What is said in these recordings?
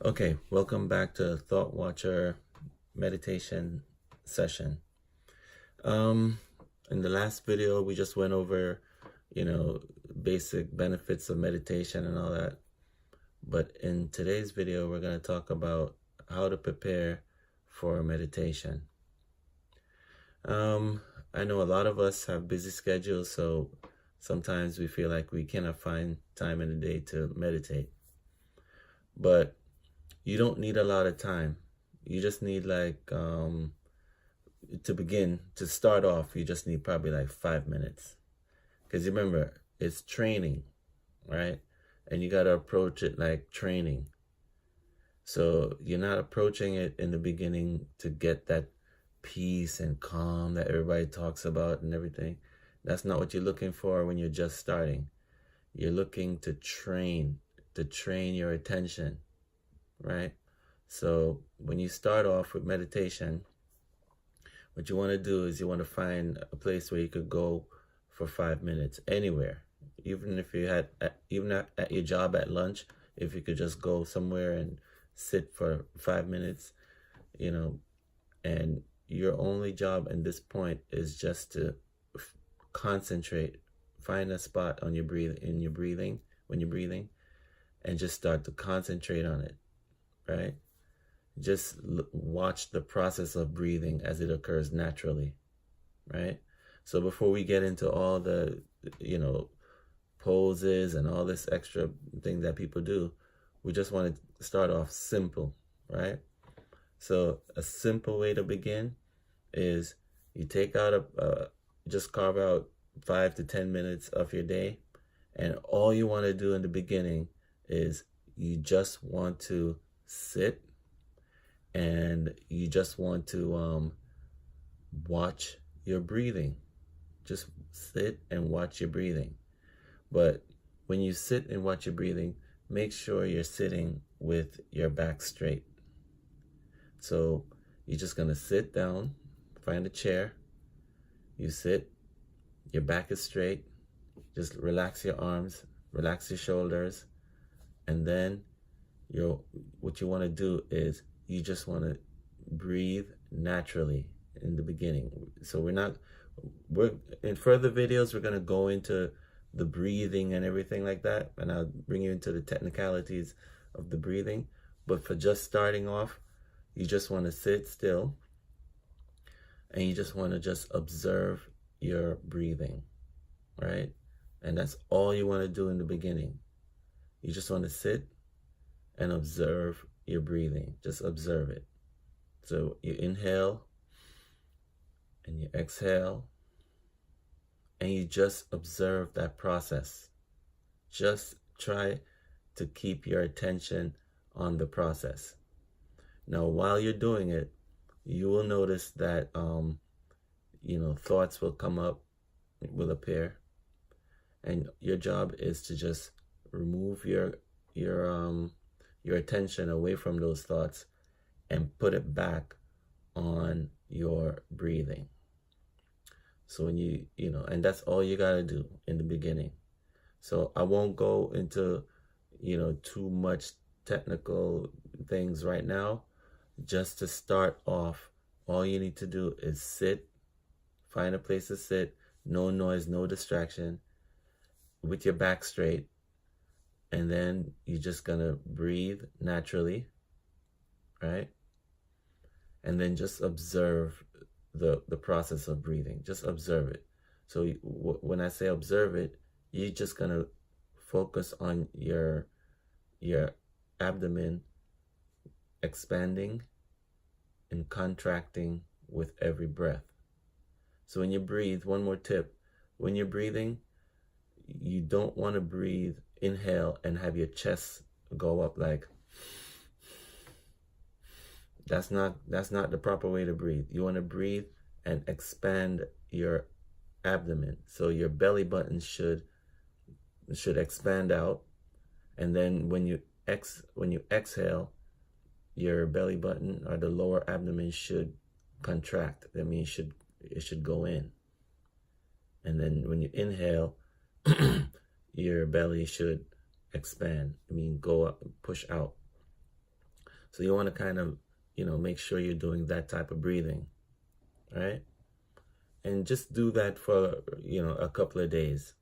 Okay, welcome back to Thought Watcher meditation session. Um, in the last video, we just went over, basic benefits of meditation and all that. But in today's video, we're going to talk about how to prepare for meditation. I know a lot of us have busy schedules, so sometimes we feel like we cannot find time in the day to meditate. But you don't need a lot of time. You just need to start off, you just need probably like 5 minutes. Because remember, it's training, right? And you got to approach it like training. So you're not approaching it in the beginning to get that peace and calm that everybody talks about and everything. That's not what you're looking for when you're just starting. You're looking to train your attention, right? So when you start off with meditation, what you want to do is you want to find a place where you could go for 5 minutes anywhere, even if you had even at your job at lunch. If you could just go somewhere and sit for 5 minutes, and your only job at this point is just to concentrate, find a spot on your breathing when you're breathing, and just start to concentrate on it, right? Just watch the process of breathing as it occurs naturally, right? So before we get into all the, poses and all this extra thing that people do, we just want to start off simple, right? So a simple way to begin is you take out just carve out 5 to 10 minutes of your day, and all you want to do in the beginning is you just want to sit and you just want to watch your breathing. Just sit and watch your breathing. But when you sit and watch your breathing, make sure you're sitting with your back straight. So you're just going to sit down, find a chair, you sit, your back is straight, just relax your arms, relax your shoulders, and then what you want to do is you just want to breathe naturally in the beginning. So we're in further videos, we're going to go into the breathing and everything like that, and I'll bring you into the technicalities of the breathing. But for just starting off, you just want to sit still and you just want to just observe your breathing, right? And that's all you want to do in the beginning. You just want to sit and observe your breathing. Just observe it. So you inhale and you exhale, and you just observe that process. Just try to keep your attention on the process. Now, while you're doing it, you will notice that thoughts will come up, will appear, and your job is to just remove your attention away from those thoughts and put it back on your breathing. So when and that's all you got to do in the beginning. So I won't go into, too much technical things right now. Just to start off, all you need to do is sit, find a place to sit, no noise, no distraction, with your back straight, and then you're just gonna breathe naturally, right? And then just observe the process of breathing. Just observe it. So when I say observe it, you're just gonna focus on your abdomen expanding and contracting with every breath. So when you breathe, one more tip, when you're breathing, you don't want to breathe, inhale, and have your chest go up like, that's not the proper way to breathe. You want to breathe and expand your abdomen. So your belly button should expand out, and then when you exhale, your belly button or the lower abdomen should contract. That means it should go in. And then when you inhale, your belly should expand. Go up, push out. So you want to kind of, make sure you're doing that type of breathing, right? And just do that for, a couple of days,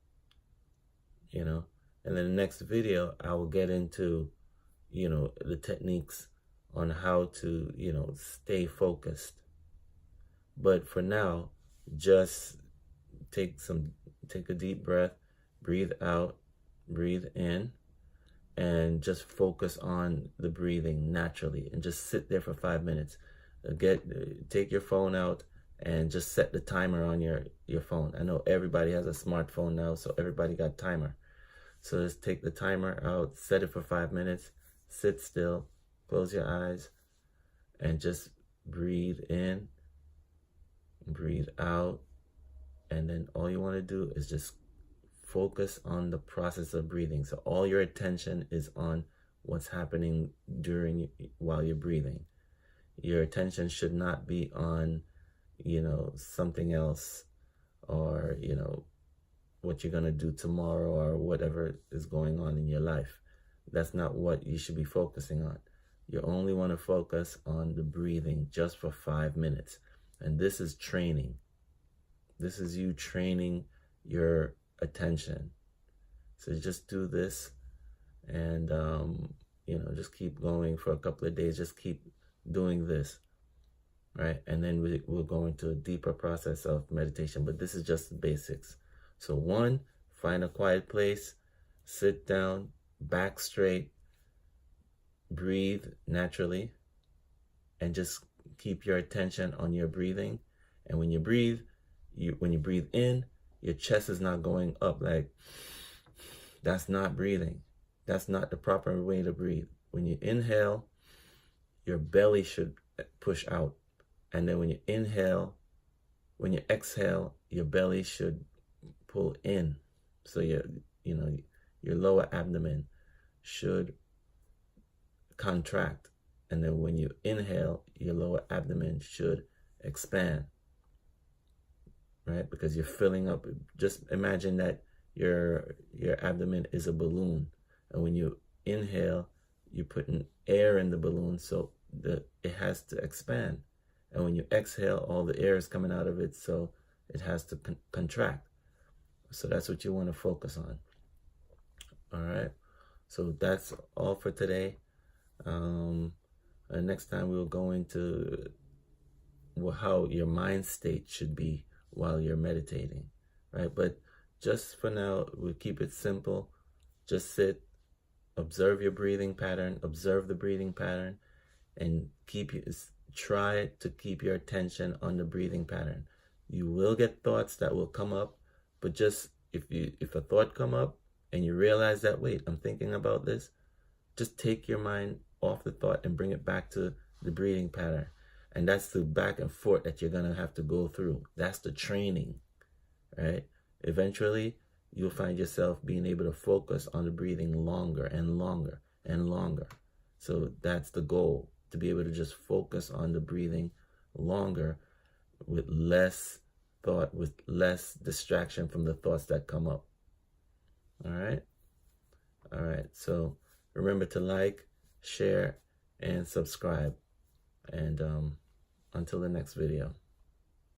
and then the next video, I will get into, the techniques on how to, stay focused. But for now, just take a deep breath, breathe out, breathe in, and just focus on the breathing naturally, and just sit there for 5 minutes. Take your phone out and just set the timer on your phone. I know everybody has a smartphone now, so everybody got timer. So just take the timer out, set it for 5 minutes, sit still, close your eyes, and just breathe in, breathe out. And then all you want to do is just focus on the process of breathing. So all your attention is on what's happening while you're breathing. Your attention should not be on, something else, or, what you're going to do tomorrow, or whatever is going on in your life. That's not what you should be focusing on. You only want to focus on the breathing just for 5 minutes. And this is training. This is you training your attention. So just do this, and just keep going for a couple of days. Just keep doing this, right? And then we'll go into a deeper process of meditation, but this is just the basics. So 1, find a quiet place, sit down, back straight, breathe naturally, and just keep your attention on your breathing. And when you breathe in, your chest is not going up like, that's not breathing. That's not the proper way to breathe. When you inhale, your belly should push out. And then when you exhale, your belly should pull in. So your lower abdomen should contract. And then when you inhale, your lower abdomen should expand. Right? Because you're filling up. Just imagine that your abdomen is a balloon, and when you inhale, you're putting air in the balloon, so it has to expand. And when you exhale, all the air is coming out of it, so it has to contract. So that's what you want to focus on. All right. So that's all for today. Next time we'll go into how your mind state should be while you're meditating, right? But just for now, we'll keep it simple. Just sit, observe your breathing pattern, observe the breathing pattern, and try to keep your attention on the breathing pattern. You will get thoughts that will come up, but just if a thought come up and you realize that, wait, I'm thinking about this, just take your mind off the thought and bring it back to the breathing pattern. And that's the back and forth that you're going to have to go through. That's the training, right? Eventually, you'll find yourself being able to focus on the breathing longer and longer and longer. So that's the goal, to be able to just focus on the breathing longer with less thought, with less distraction from the thoughts that come up. All right? All right. So remember to like, share, and subscribe. And until the next video.